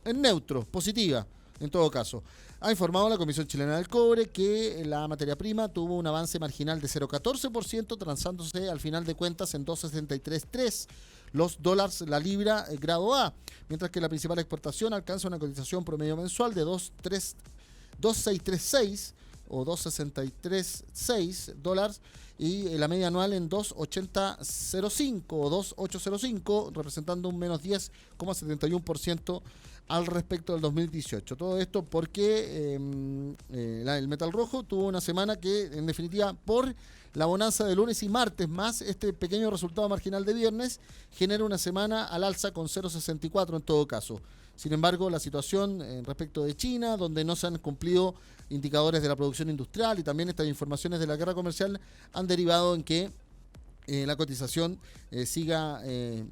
en neutro, positiva en todo caso. Ha informado la Comisión Chilena del Cobre que la materia prima tuvo un avance marginal de 0,14%, transándose al final de cuentas en 2,63.3 los dólares la libra grado A, mientras que la principal exportación alcanza una cotización promedio mensual de 2,636 o 2,636 dólares y la media anual en 2,805 o 2,805, representando un menos 10,71% al respecto del 2018. Todo esto porque el metal rojo tuvo una semana que, en definitiva, por la bonanza de lunes y martes más este pequeño resultado marginal de viernes, genera una semana al alza con 0,64 en todo caso. Sin embargo, la situación respecto de China, donde no se han cumplido indicadores de la producción industrial y también estas informaciones de la guerra comercial han derivado en que la cotización siga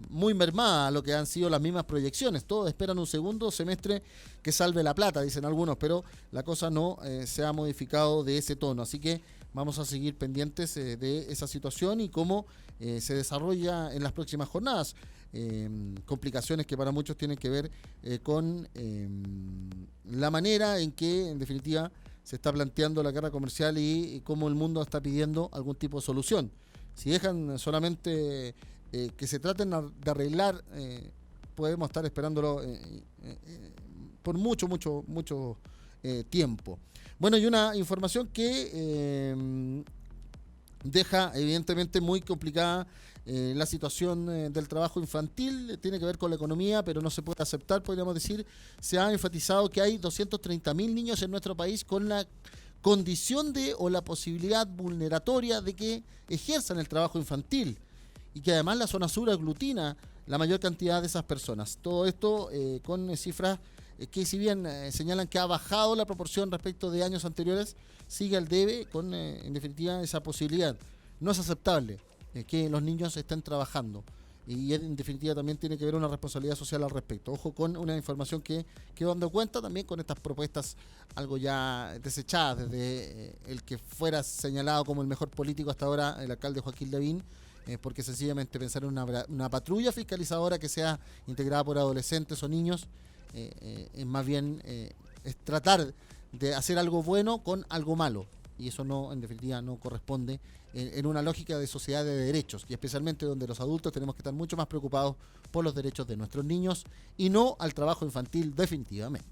muy mermada a lo que han sido las mismas proyecciones. Todos esperan un segundo semestre que salve la plata, dicen algunos, pero la cosa no se ha modificado de ese tono. Así que vamos a seguir pendientes de esa situación y cómo se desarrolla en las próximas jornadas. Complicaciones que para muchos tienen que ver con la manera en que, en definitiva, se está planteando la guerra comercial y cómo el mundo está pidiendo algún tipo de solución. Si dejan solamente que se traten de arreglar, podemos estar esperándolo por mucho tiempo. Bueno, y una información que deja evidentemente muy complicada la situación del trabajo infantil. Tiene que ver con la economía, pero no se puede aceptar, podríamos decir. Se ha enfatizado que hay 230.000 niños en nuestro país con la condición de o la posibilidad vulneratoria de que ejerzan el trabajo infantil y que además la zona sur aglutina la mayor cantidad de esas personas. Todo esto con cifras que si bien señalan que ha bajado la proporción respecto de años anteriores, sigue al debe con en definitiva esa posibilidad. No es aceptable que los niños estén trabajando y en definitiva también tiene que ver una responsabilidad social al respecto. Ojo con una información que quedó dando cuenta también con estas propuestas algo ya desechadas desde el que fuera señalado como el mejor político hasta ahora, el alcalde Joaquín Lavín, porque sencillamente pensar en una patrulla fiscalizadora que sea integrada por adolescentes o niños es más bien es tratar de hacer algo bueno con algo malo, y eso no, en definitiva, no corresponde en una lógica de sociedad de derechos, y especialmente donde los adultos tenemos que estar mucho más preocupados por los derechos de nuestros niños y no al trabajo infantil definitivamente.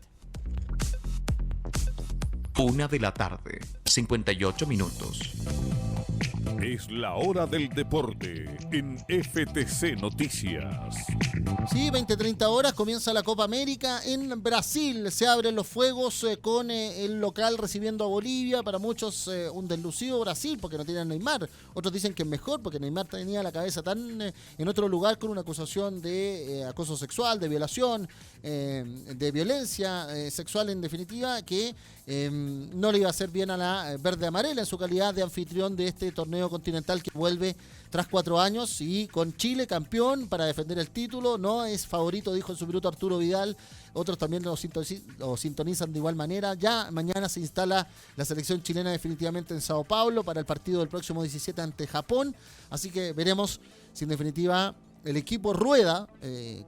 1:00 p.m, 58 minutos. Es la hora del deporte en FTC Noticias. Sí, 20-30 horas comienza la Copa América en Brasil. Se abren los fuegos con el local recibiendo a Bolivia. Para muchos un deslucido Brasil porque no tiene a Neymar. Otros dicen que es mejor porque Neymar tenía la cabeza tan en otro lugar con una acusación de acoso sexual, de violación, de violencia sexual en definitiva, que no le iba a hacer bien a la verde amarela en su calidad de anfitrión de este torneo continental que vuelve tras 4 años y con Chile campeón para defender el título. No es favorito, dijo en su minuto Arturo Vidal. Otros también lo sintonizan de igual manera. Ya mañana se instala la selección chilena definitivamente en Sao Paulo para el partido del próximo 17 ante Japón. Así que veremos si en definitiva el equipo Rueda,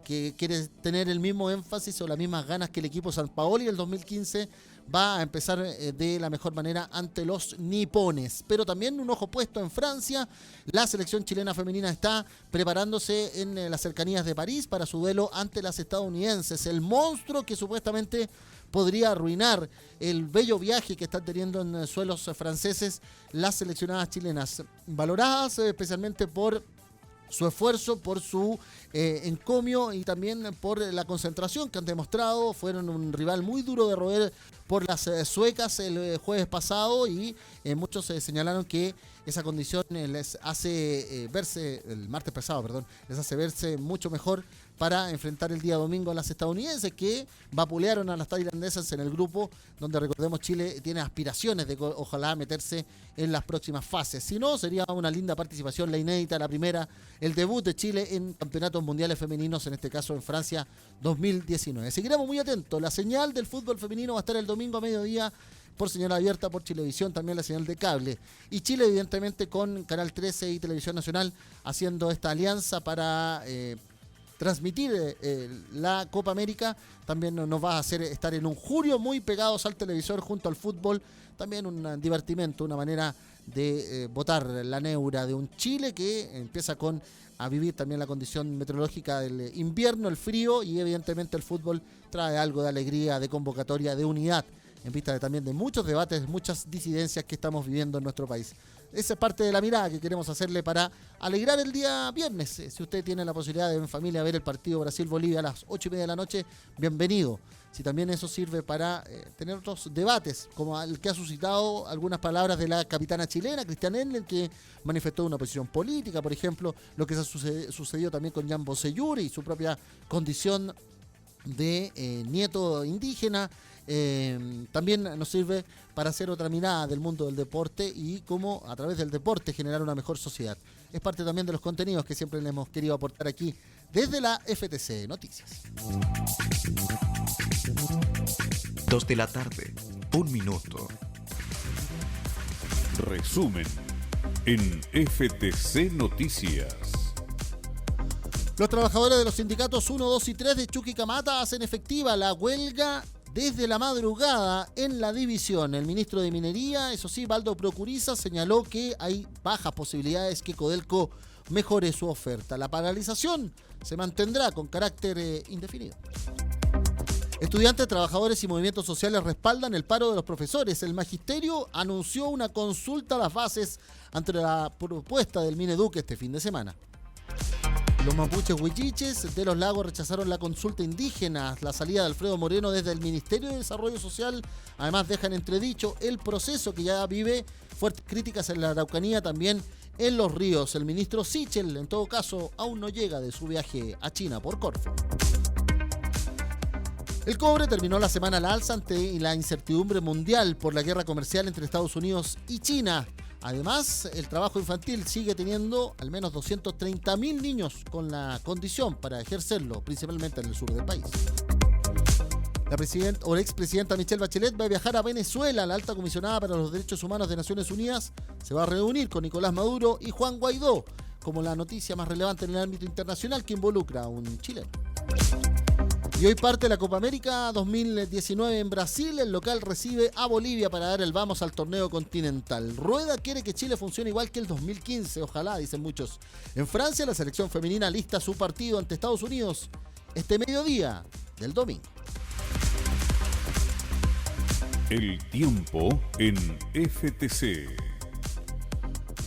que quiere tener el mismo énfasis o las mismas ganas que el equipo Sampaoli el 2015, va a empezar de la mejor manera ante los nipones. Pero también un ojo puesto en Francia. La selección chilena femenina está preparándose en las cercanías de París para su duelo ante las estadounidenses. El monstruo que supuestamente podría arruinar el bello viaje que están teniendo en suelos franceses las seleccionadas chilenas, valoradas especialmente por su esfuerzo, por su encomio y también por la concentración que han demostrado. Fueron un rival muy duro de roer por las suecas el jueves pasado y muchos señalaron que esa condición les hace verse, el martes pasado, perdón, les hace verse mucho mejor para enfrentar el día domingo a las estadounidenses, que vapulearon a las tailandesas en el grupo, donde recordemos Chile tiene aspiraciones de ojalá meterse en las próximas fases. Si no, sería una linda participación, la inédita, la primera, el debut de Chile en campeonatos mundiales femeninos, en este caso en Francia 2019. Seguiremos muy atentos. La señal del fútbol femenino va a estar el domingo a mediodía por señal abierta, por Chilevisión, también la señal de cable. Y Chile, evidentemente, con Canal 13 y Televisión Nacional, haciendo esta alianza para transmitir la Copa América. También nos va a hacer estar en un julio muy pegados al televisor junto al fútbol. También un divertimento, una manera de botar la neura de un Chile que empieza a vivir también la condición meteorológica del invierno, el frío, y evidentemente el fútbol trae algo de alegría, de convocatoria, de unidad, en vista también de muchos debates, muchas disidencias que estamos viviendo en nuestro país. Esa es parte de la mirada que queremos hacerle para alegrar el día viernes. Si usted tiene la posibilidad de en familia ver el partido Brasil-Bolivia a las 8:30 de la noche, bienvenido. Si también eso sirve para tener otros debates, como el que ha suscitado algunas palabras de la capitana chilena, Cristian Endler, que manifestó una posición política, por ejemplo, lo que sucedió también con Jan Bosellur y su propia condición de nieto indígena. También nos sirve para hacer otra mirada del mundo del deporte y cómo a través del deporte generar una mejor sociedad. Es parte también de los contenidos que siempre le hemos querido aportar aquí desde la FTC Noticias. 2 de la tarde, 1 minuto. Resumen en FTC Noticias. Los trabajadores de los sindicatos 1, 2 y 3 de Chuquicamata hacen efectiva la huelga desde la madrugada en la división. El ministro de Minería, eso sí, Valdo Procuriza, señaló que hay bajas posibilidades que Codelco mejore su oferta. La paralización se mantendrá con carácter indefinido. Estudiantes, trabajadores y movimientos sociales respaldan el paro de los profesores. El magisterio anunció una consulta a las bases ante la propuesta del Mineduc este fin de semana. Los mapuches huilliches de Los Lagos rechazaron la consulta indígena. La salida de Alfredo Moreno desde el Ministerio de Desarrollo Social además deja en entredicho el proceso que ya vive fuertes críticas en la Araucanía, también en Los Ríos. El ministro Sichel, en todo caso, aún no llega de su viaje a China por Corfo. El cobre terminó la semana al alza ante la incertidumbre mundial por la guerra comercial entre Estados Unidos y China. Además, el trabajo infantil sigue teniendo al menos 230.000 niños con la condición para ejercerlo, principalmente en el sur del país. La expresidenta Michelle Bachelet va a viajar a Venezuela. La alta comisionada para los derechos humanos de Naciones Unidas se va a reunir con Nicolás Maduro y Juan Guaidó, como la noticia más relevante en el ámbito internacional que involucra a un chileno. Y hoy parte la Copa América 2019 en Brasil. El local recibe a Bolivia para dar el vamos al torneo continental. Rueda quiere que Chile funcione igual que el 2015. Ojalá, dicen muchos. En Francia, la selección femenina lista su partido ante Estados Unidos este mediodía del domingo. El tiempo en FTC.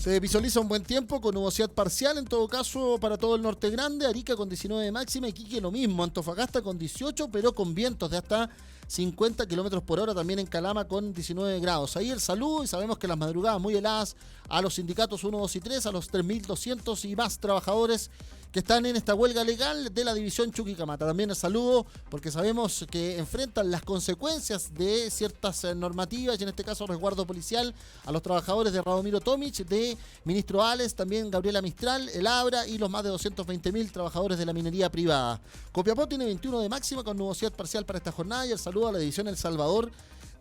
Se visualiza un buen tiempo con nubosidad parcial, en todo caso, para todo el norte grande. Arica con 19 de máxima, Iquique lo mismo. Antofagasta con 18, pero con vientos de hasta 50 kilómetros por hora. También en Calama con 19 grados. Ahí el saludo, y sabemos que las madrugadas muy heladas a los sindicatos 1, 2 y 3, a los 3.200 y más trabajadores que están en esta huelga legal de la división Chuquicamata. También el saludo porque sabemos que enfrentan las consecuencias de ciertas normativas, y en este caso resguardo policial, a los trabajadores de Radomiro Tomic, de Ministro Ales, también Gabriela Mistral, el Abra y los más de 220.000 trabajadores de la minería privada. Copiapó tiene 21 de máxima con nubosidad parcial para esta jornada, y el saludo a la división El Salvador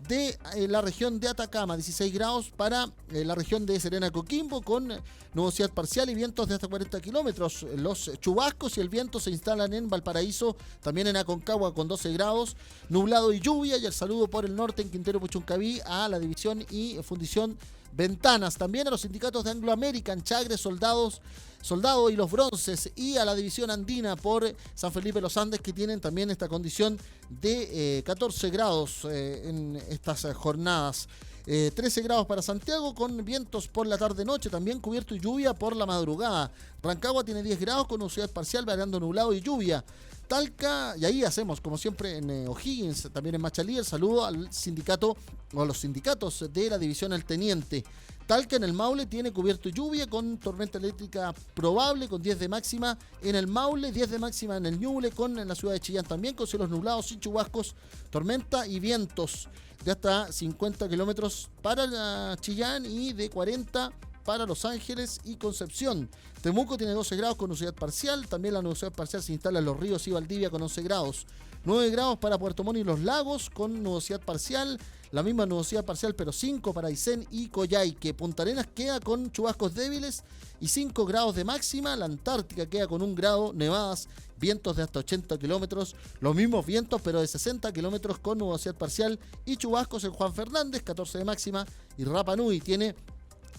de la región de Atacama, 16 grados para la región de Serena Coquimbo, con nubosidad parcial y vientos de hasta 40 kilómetros. Los chubascos y el viento se instalan en Valparaíso, también en Aconcagua con 12 grados, nublado y lluvia. Y el saludo por el norte en Quintero Puchuncaví a la división y fundición Ventanas, también a los sindicatos de Anglo American, Chagre, Soldado y los Bronces, y a la división andina por San Felipe Los Andes, que tienen también esta condición de 14 grados en estas jornadas. 13 grados para Santiago con vientos por la tarde-noche, también cubierto y lluvia por la madrugada. Rancagua tiene 10 grados con nubosidad parcial, variando nublado y lluvia. Talca, y ahí hacemos, como siempre, en O'Higgins, también en Machalí, el saludo al sindicato o a los sindicatos de la división El Teniente. Talca en el Maule tiene cubierto y lluvia con tormenta eléctrica probable con 10 de máxima en el Maule, 10 de máxima en el Ñuble, en la ciudad de Chillán también con cielos nublados y chubascos, tormenta y vientos de hasta 50 kilómetros para Chillán y de 40 para Los Ángeles y Concepción. Temuco tiene 12 grados con nubosidad parcial, también la nubosidad parcial se instala en Los Ríos y Valdivia con 11 grados. 9 grados para Puerto Montt y Los Lagos con nubosidad parcial, la misma nubosidad parcial pero 5 para Aysén y Coyhaique. Punta Arenas queda con chubascos débiles y 5 grados de máxima. La Antártica queda con 1 grado, nevadas, vientos de hasta 80 kilómetros, los mismos vientos pero de 60 kilómetros con nubosidad parcial y chubascos en Juan Fernández, 14 de máxima. Y Rapa Nui tiene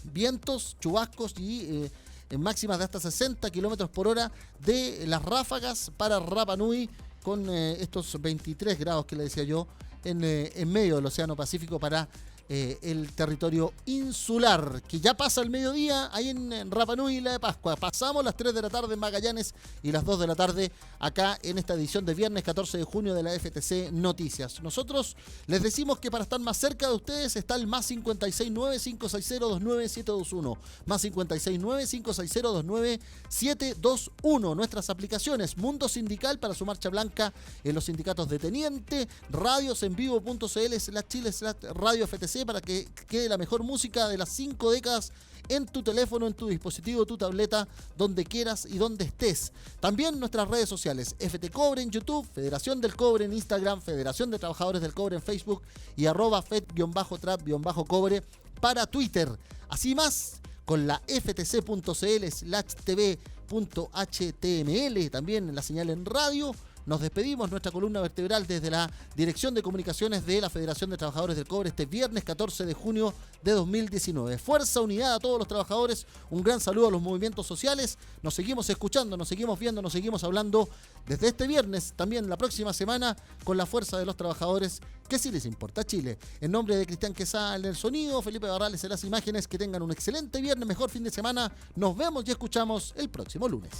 vientos, chubascos y en máximas de hasta 60 kilómetros por hora de las ráfagas para Rapa Nui con estos 23 grados que le decía yo en medio del Océano Pacífico para el territorio insular, que ya pasa el mediodía ahí en Rapa Nui, Isla de Pascua. Pasamos las 3 de la tarde en Magallanes y las 2 de la tarde acá en esta edición de viernes 14 de junio de la FTC Noticias. Nosotros les decimos que para estar más cerca de ustedes está el más 569-560-29721, más 569-560-29721. Nuestras aplicaciones Mundo Sindical para su marcha blanca en los sindicatos de Teniente, radiosenvivo.cl/Chile/Radio FTC para que quede la mejor música de las 5 décadas en tu teléfono, en tu dispositivo, tu tableta, donde quieras y donde estés. También nuestras redes sociales, FT Cobre en YouTube, Federación del Cobre en Instagram, Federación de Trabajadores del Cobre en Facebook y @fed_trap_cobre para Twitter. Así más, con la ftc.cl/tv.html, también la señal en radio. Nos despedimos, nuestra columna vertebral desde la Dirección de Comunicaciones de la Federación de Trabajadores del Cobre este viernes 14 de junio de 2019. Fuerza, unidad a todos los trabajadores, un gran saludo a los movimientos sociales. Nos seguimos escuchando, nos seguimos viendo, nos seguimos hablando desde este viernes, también la próxima semana, con la fuerza de los trabajadores que sí les importa Chile. En nombre de Cristian Quesada en el sonido, Felipe Barrales en las imágenes, que tengan un excelente viernes, mejor fin de semana. Nos vemos y escuchamos el próximo lunes.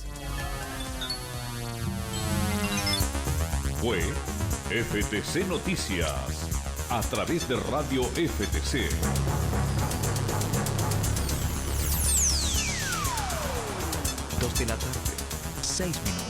Fue FTC Noticias, a través de Radio FTC. 2 de la tarde, 6 minutos.